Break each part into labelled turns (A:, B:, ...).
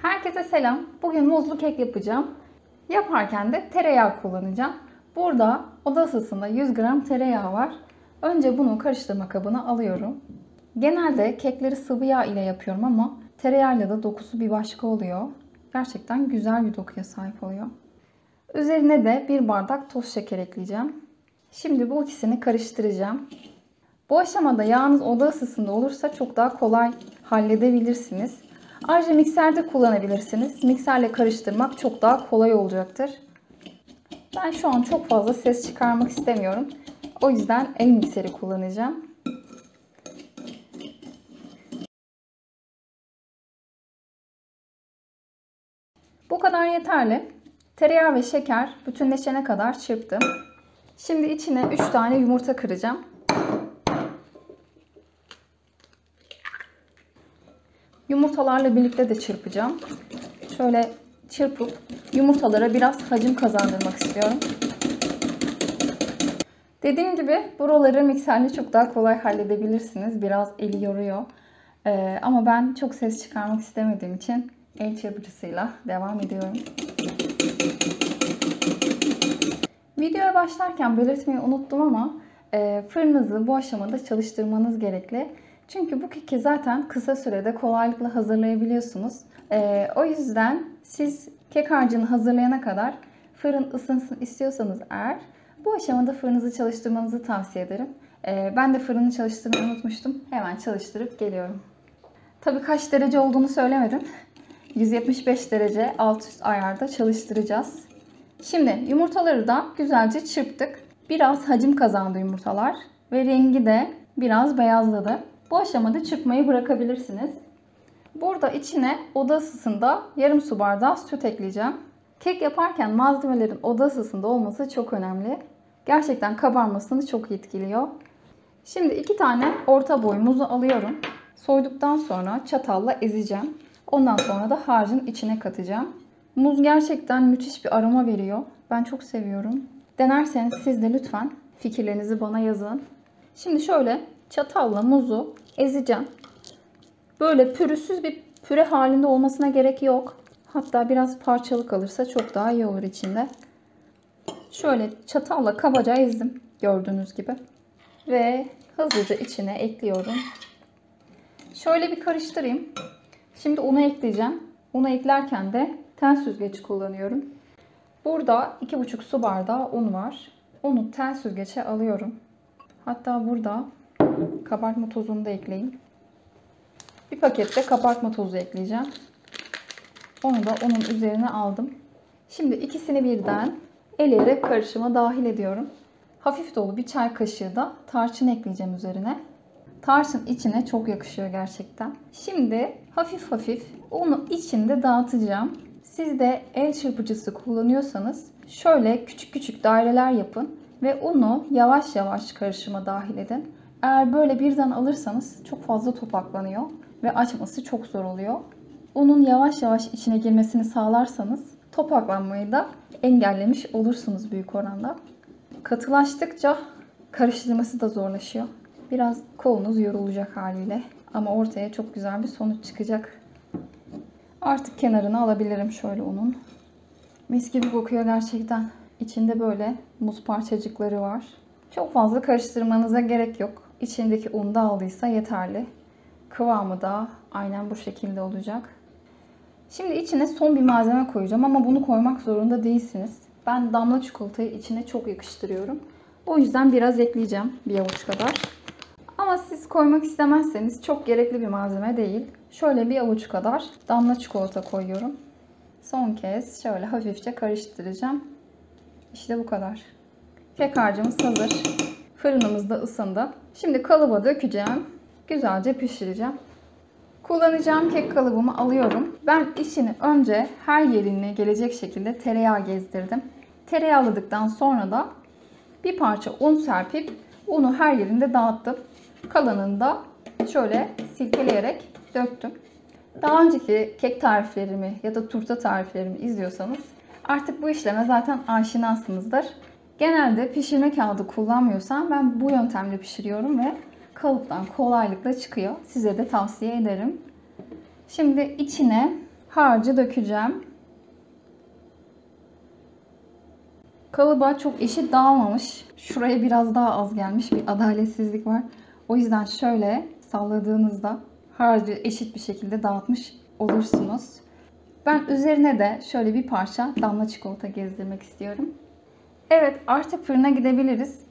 A: Herkese selam. Bugün muzlu kek yapacağım. Yaparken de tereyağı kullanacağım. Burada oda ısısında 100 gram tereyağı var. Önce bunu karıştırma kabına alıyorum. Genelde kekleri sıvı yağ ile yapıyorum ama tereyağıyla da dokusu bir başka oluyor. Gerçekten güzel bir dokuya sahip oluyor. Üzerine de 1 bardak toz şeker ekleyeceğim. Şimdi bu ikisini karıştıracağım. Bu aşamada yağınız oda ısısında olursa çok daha kolay halledebilirsiniz. Ayrıca mikserde kullanabilirsiniz. Mikserle karıştırmak çok daha kolay olacaktır. Ben şu an çok fazla ses çıkarmak istemiyorum. O yüzden el mikseri kullanacağım. Bu kadar yeterli. Tereyağı ve şeker bütünleşene kadar çırptım. Şimdi içine 3 tane yumurta kıracağım. Yumurtalarla birlikte de çırpacağım. Şöyle çırpıp yumurtalara biraz hacim kazandırmak istiyorum. Dediğim gibi buraları mikserle çok daha kolay halledebilirsiniz. Biraz eli yoruyor. Ama ben çok ses çıkarmak istemediğim için el çırpıcısıyla devam ediyorum. Videoya başlarken belirtmeyi unuttum ama fırınınızı bu aşamada çalıştırmanız gerekli. Çünkü bu keki zaten kısa sürede kolaylıkla hazırlayabiliyorsunuz. O yüzden siz kek harcını hazırlayana kadar fırın ısınsın istiyorsanız eğer bu aşamada fırınınızı çalıştırmanızı tavsiye ederim. Ben de fırını çalıştırmayı unutmuştum. Hemen çalıştırıp geliyorum. Tabii kaç derece olduğunu söylemedim. 175 derece alt üst ayarda çalıştıracağız. Şimdi yumurtaları da güzelce çırptık. Biraz hacim kazandı yumurtalar ve rengi de biraz beyazladı. Bu aşamada çırpmayı bırakabilirsiniz. Burada içine oda ısısında yarım su bardağı süt ekleyeceğim. Kek yaparken malzemelerin oda ısısında olması çok önemli. Gerçekten kabarmasını çok etkiliyor. Şimdi 2 tane orta boy muzu alıyorum. Soyduktan sonra çatalla ezeceğim. Ondan sonra da harcın içine katacağım. Muz gerçekten müthiş bir aroma veriyor. Ben çok seviyorum. Denerseniz siz de lütfen fikirlerinizi bana yazın. Şimdi şöyle çatalla muzu ezeceğim. Böyle pürüzsüz bir püre halinde olmasına gerek yok. Hatta biraz parçalı kalırsa çok daha iyi olur içinde. Şöyle çatalla kabaca ezdim gördüğünüz gibi. Ve hızlıca içine ekliyorum. Şöyle bir karıştırayım. Şimdi unu ekleyeceğim. Unu eklerken de tel süzgeci kullanıyorum. Burada 2,5 su bardağı un var. Unu tel süzgece alıyorum. Hatta burada kabartma tozunu da ekleyeyim. Bir pakette kabartma tozu ekleyeceğim. Onu da unun üzerine aldım. Şimdi ikisini birden eleyerek karışıma dahil ediyorum. Hafif dolu bir çay kaşığı da tarçın ekleyeceğim üzerine. Tarçın içine çok yakışıyor gerçekten. Şimdi hafif hafif unu içinde dağıtacağım. Siz de el çırpıcısı kullanıyorsanız şöyle küçük küçük daireler yapın ve unu yavaş yavaş karışıma dahil edin. Eğer böyle birden alırsanız çok fazla topaklanıyor ve açması çok zor oluyor. Unun yavaş yavaş içine girmesini sağlarsanız topaklanmayı da engellemiş olursunuz büyük oranda. Katılaştıkça karıştırması da zorlaşıyor. Biraz kolunuz yorulacak haliyle ama ortaya çok güzel bir sonuç çıkacak. Artık kenarını alabilirim şöyle unun. Mis gibi kokuyor gerçekten. İçinde böyle muz parçacıkları var. Çok fazla karıştırmanıza gerek yok. İçindeki un da aldıysa yeterli. Kıvamı da aynen bu şekilde olacak. Şimdi içine son bir malzeme koyacağım ama bunu koymak zorunda değilsiniz. Ben damla çikolatayı içine çok yakıştırıyorum. O yüzden biraz ekleyeceğim, bir avuç kadar. Ama siz koymak istemezseniz çok gerekli bir malzeme değil. Şöyle bir avuç kadar damla çikolata koyuyorum. Son kez şöyle hafifçe karıştıracağım. İşte bu kadar. Kek harcımız hazır. Fırınımız da ısındı. Şimdi kalıba dökeceğim. Güzelce pişireceğim. Kullanacağım kek kalıbımı alıyorum. Ben içini önce her yerine gelecek şekilde tereyağı gezdirdim. Tereyağladıktan sonra da bir parça un serpip unu her yerinde dağıttım. Kalanını da şöyle silkeleyerek döktüm. Daha önceki kek tariflerimi ya da turta tariflerimi izliyorsanız artık bu işleme zaten aşinasınızdır. Genelde pişirme kağıdı kullanmıyorsam ben bu yöntemle pişiriyorum ve kalıptan kolaylıkla çıkıyor. Size de tavsiye ederim. Şimdi içine harcı dökeceğim. Kalıba çok eşit dağılmamış. Şuraya biraz daha az gelmiş. Bir adaletsizlik var. O yüzden şöyle salladığınızda harcı eşit bir şekilde dağıtmış olursunuz. Ben üzerine de şöyle bir parça damla çikolata gezdirmek istiyorum. Evet, artık fırına gidebiliriz.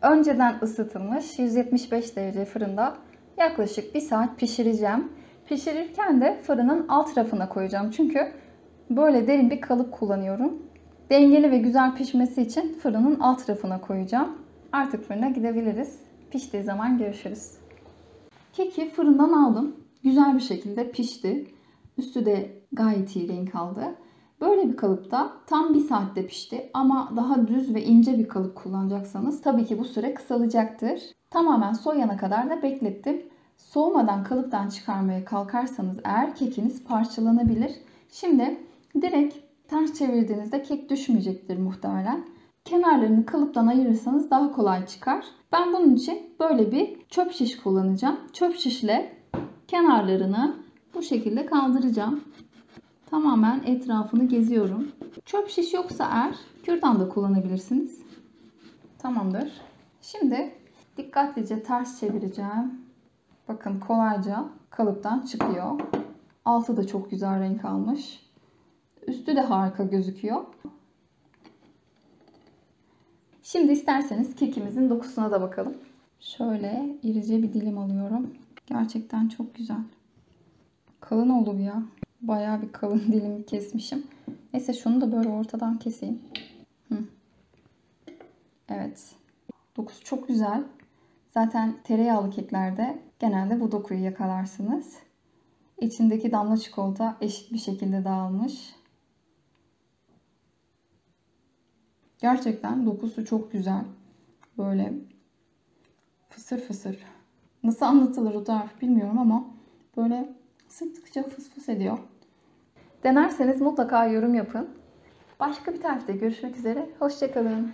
A: Önceden ısıtılmış 175 derece fırında yaklaşık 1 saat pişireceğim. Pişirirken de fırının alt rafına koyacağım. Çünkü böyle derin bir kalıp kullanıyorum. Dengeli ve güzel pişmesi için fırının alt rafına koyacağım. Artık fırına gidebiliriz. Piştiği zaman görüşürüz. Keki fırından aldım. Güzel bir şekilde pişti. Üstü de gayet iyi renk aldı. Böyle bir kalıpta tam 1 saatte pişti ama daha düz ve ince bir kalıp kullanacaksanız tabii ki bu süre kısalacaktır. Tamamen soğuyana kadar da beklettim. Soğumadan kalıptan çıkarmaya kalkarsanız eğer kekiniz parçalanabilir. Şimdi direkt ters çevirdiğinizde kek düşmeyecektir muhtemelen. Kenarlarını kalıptan ayırırsanız daha kolay çıkar. Ben bunun için böyle bir çöp şiş kullanacağım. Çöp şişle kenarlarını bu şekilde kaldıracağım. Tamamen etrafını geziyorum. Çöp şiş yoksa eğer kürdan da kullanabilirsiniz. Tamamdır. Şimdi dikkatlice ters çevireceğim. Bakın kolayca kalıptan çıkıyor. Altı da çok güzel renk almış. Üstü de harika gözüküyor. Şimdi isterseniz kekimizin dokusuna da bakalım. Şöyle irice bir dilim alıyorum. Gerçekten çok güzel. Kalın oldu bu ya. Bayağı bir kalın dilim kesmişim. Neyse şunu da böyle ortadan keseyim. Evet. Dokusu çok güzel. Zaten tereyağlı keklerde genelde bu dokuyu yakalarsınız. İçindeki damla çikolata eşit bir şekilde dağılmış. Gerçekten dokusu çok güzel. Böyle fısır fısır. Nasıl anlatılır o tarif bilmiyorum ama böyle sıkça fıs fıs ediyor. Denerseniz mutlaka yorum yapın. Başka bir tarifte görüşmek üzere. Hoşça kalın.